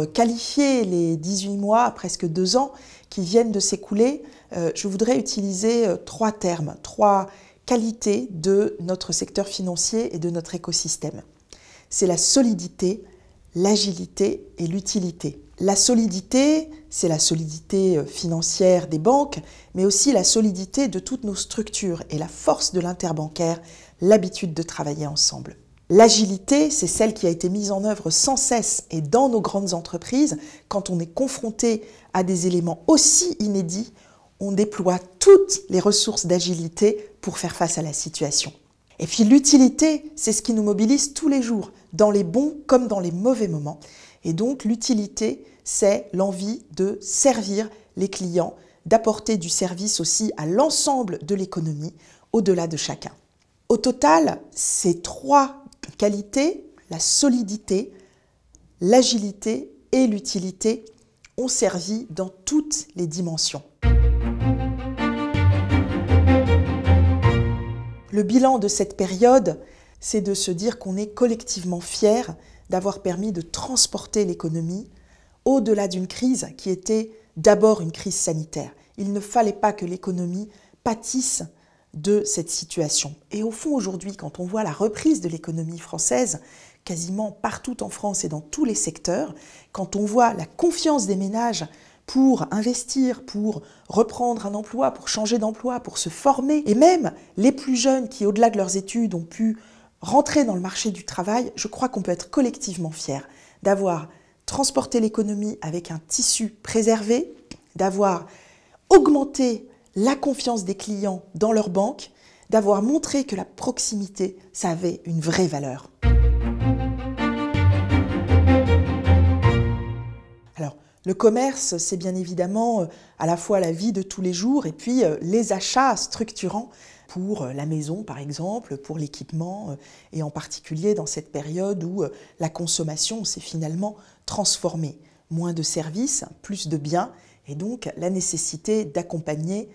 qualifier les 18 mois, presque 2 ans, qui viennent de s'écouler, je voudrais utiliser 3 termes, 3 qualités de notre secteur financier et de notre écosystème. C'est la solidité, l'agilité et l'utilité. La solidité, c'est la solidité financière des banques, mais aussi la solidité de toutes nos structures et la force de l'interbancaire, l'habitude de travailler ensemble. L'agilité, c'est celle qui a été mise en œuvre sans cesse et dans nos grandes entreprises. Quand on est confronté à des éléments aussi inédits, on déploie toutes les ressources d'agilité pour faire face à la situation. Et puis l'utilité, c'est ce qui nous mobilise tous les jours, dans les bons comme dans les mauvais moments. Et donc l'utilité, c'est l'envie de servir les clients, d'apporter du service aussi à l'ensemble de l'économie, au-delà de chacun. Au total, ces 3 qualités, la solidité, l'agilité et l'utilité, ont servi dans toutes les dimensions. Le bilan de cette période, c'est de se dire qu'on est collectivement fiers d'avoir permis de transporter l'économie au-delà d'une crise qui était d'abord une crise sanitaire. Il ne fallait pas que l'économie pâtisse de cette situation. Et au fond, aujourd'hui, quand on voit la reprise de l'économie française, quasiment partout en France et dans tous les secteurs, quand on voit la confiance des ménages pour investir, pour reprendre un emploi, pour changer d'emploi, pour se former, et même les plus jeunes qui, au-delà de leurs études, ont pu rentrer dans le marché du travail, je crois qu'on peut être collectivement fiers d'avoir transporté l'économie avec un tissu préservé, d'avoir augmenté la confiance des clients dans leur banque, d'avoir montré que la proximité, ça avait une vraie valeur. Alors, le commerce, c'est bien évidemment à la fois la vie de tous les jours et puis les achats structurants pour la maison, par exemple, pour l'équipement, et en particulier dans cette période où la consommation s'est finalement transformée. Moins de services, plus de biens, et donc la nécessité d'accompagner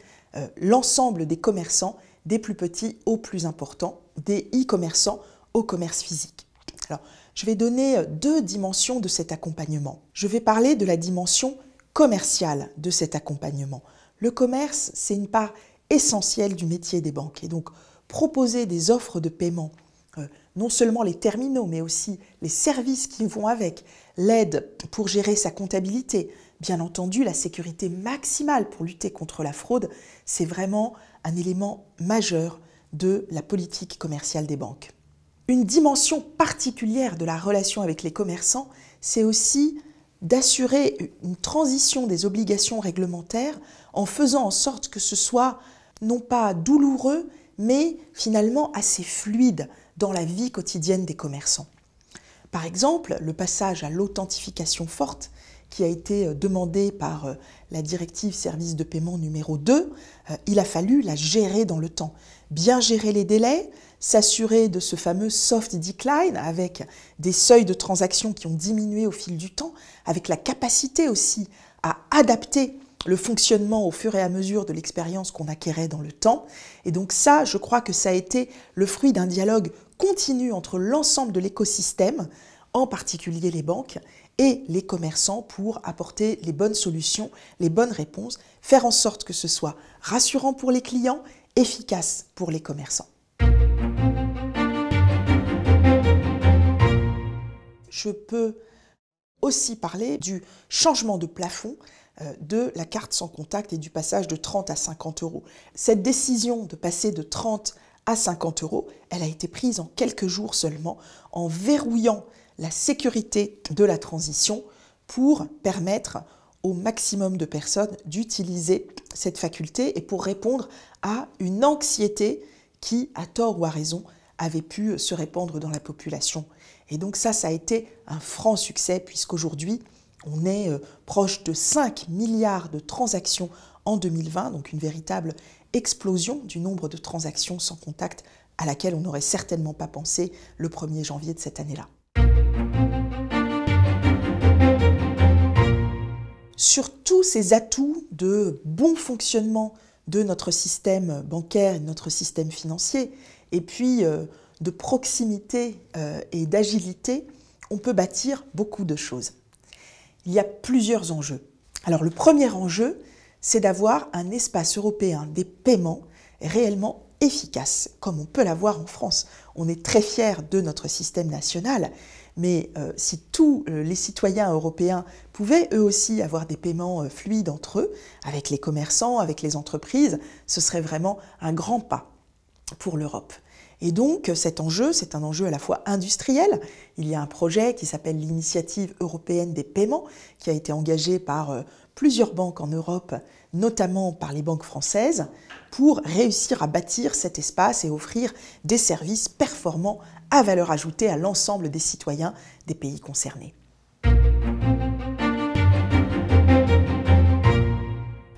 l'ensemble des commerçants, des plus petits aux plus importants, des e-commerçants au commerce physique. Alors, je vais donner 2 dimensions de cet accompagnement. Je vais parler de la dimension commerciale de cet accompagnement. Le commerce, c'est une part essentielle du métier des banques. Et donc, proposer des offres de paiement, non seulement les terminaux, mais aussi les services qui vont avec, l'aide pour gérer sa comptabilité, bien entendu la sécurité maximale pour lutter contre la fraude, c'est vraiment un élément majeur de la politique commerciale des banques. Une dimension particulière de la relation avec les commerçants, c'est aussi d'assurer une transition des obligations réglementaires en faisant en sorte que ce soit non pas douloureux, mais finalement assez fluide dans la vie quotidienne des commerçants. Par exemple, le passage à l'authentification forte qui a été demandé par la directive service de paiement numéro 2, il a fallu la gérer dans le temps. Bien gérer les délais, s'assurer de ce fameux soft decline avec des seuils de transactions qui ont diminué au fil du temps, avec la capacité aussi à adapter le fonctionnement au fur et à mesure de l'expérience qu'on acquérait dans le temps. Et donc ça, je crois que ça a été le fruit d'un dialogue continu entre l'ensemble de l'écosystème, en particulier les banques, et les commerçants pour apporter les bonnes solutions, les bonnes réponses, faire en sorte que ce soit rassurant pour les clients, efficace pour les commerçants. Je peux aussi parler du changement de plafond de la carte sans contact et du passage de 30 à 50 euros. Cette décision de passer de 30 à 50 euros, elle a été prise en quelques jours seulement, en verrouillant la sécurité de la transition pour permettre au maximum de personnes d'utiliser cette faculté et pour répondre à une anxiété qui, à tort ou à raison, avait pu se répandre dans la population. Et donc ça a été un franc succès puisqu'aujourd'hui, on est proche de 5 milliards de transactions en 2020, donc une véritable explosion du nombre de transactions sans contact à laquelle on n'aurait certainement pas pensé le 1er janvier de cette année-là. Sur tous ces atouts de bon fonctionnement de notre système bancaire et de notre système financier, et puis de proximité et d'agilité, on peut bâtir beaucoup de choses. il y a plusieurs enjeux. Alors le premier enjeu, c'est d'avoir un espace européen des paiements réellement efficace, comme on peut l'avoir en France. On est très fiers de notre système national, mais si tous les citoyens européens pouvaient eux aussi avoir des paiements fluides entre eux, avec les commerçants, avec les entreprises, ce serait vraiment un grand pas pour l'Europe. Et donc cet enjeu, c'est un enjeu à la fois industriel. Il y a un projet qui s'appelle l'Initiative européenne des paiements, qui a été engagé par plusieurs banques en Europe, notamment par les banques françaises, pour réussir à bâtir cet espace et offrir des services performants à valeur ajoutée à l'ensemble des citoyens des pays concernés.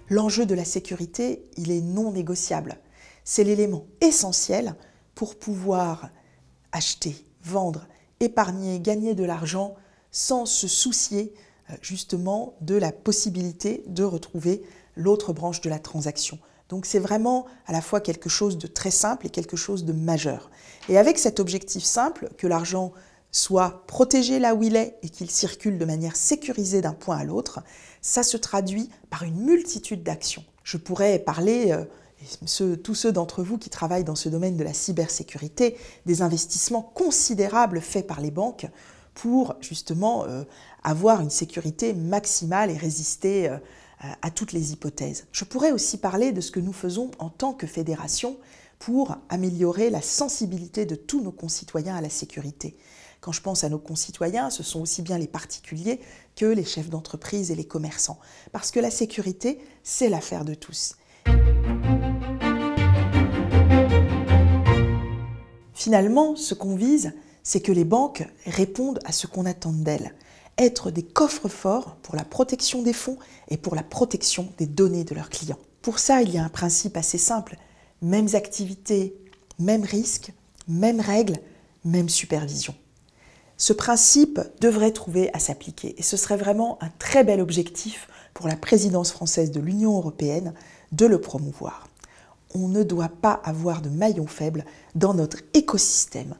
L'enjeu de la sécurité, il est non négociable. C'est l'élément essentiel pour pouvoir acheter, vendre, épargner, gagner de l'argent sans se soucier justement de la possibilité de retrouver l'autre branche de la transaction. Donc c'est vraiment à la fois quelque chose de très simple et quelque chose de majeur. Et avec cet objectif simple, que l'argent soit protégé là où il est et qu'il circule de manière sécurisée d'un point à l'autre, ça se traduit par une multitude d'actions. Je pourrais parler, tous ceux d'entre vous qui travaillent dans ce domaine de la cybersécurité, des investissements considérables faits par les banques pour justement avoir une sécurité maximale et résister à toutes les hypothèses. Je pourrais aussi parler de ce que nous faisons en tant que fédération pour améliorer la sensibilité de tous nos concitoyens à la sécurité. Quand je pense à nos concitoyens, ce sont aussi bien les particuliers que les chefs d'entreprise et les commerçants. Parce que la sécurité, c'est l'affaire de tous. Finalement, ce qu'on vise, c'est que les banques répondent à ce qu'on attend d'elles. Être des coffres-forts pour la protection des fonds et pour la protection des données de leurs clients. Pour ça, il y a un principe assez simple. Mêmes activités, mêmes risques, mêmes règles, même supervision. Ce principe devrait trouver à s'appliquer et ce serait vraiment un très bel objectif pour la présidence française de l'Union européenne de le promouvoir. On ne doit pas avoir de maillon faible dans notre écosystème.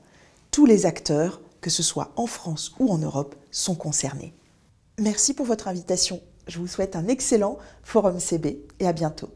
Tous les acteurs, que ce soit en France ou en Europe, sont concernés. Merci pour votre invitation. Je vous souhaite un excellent Forum CB et à bientôt.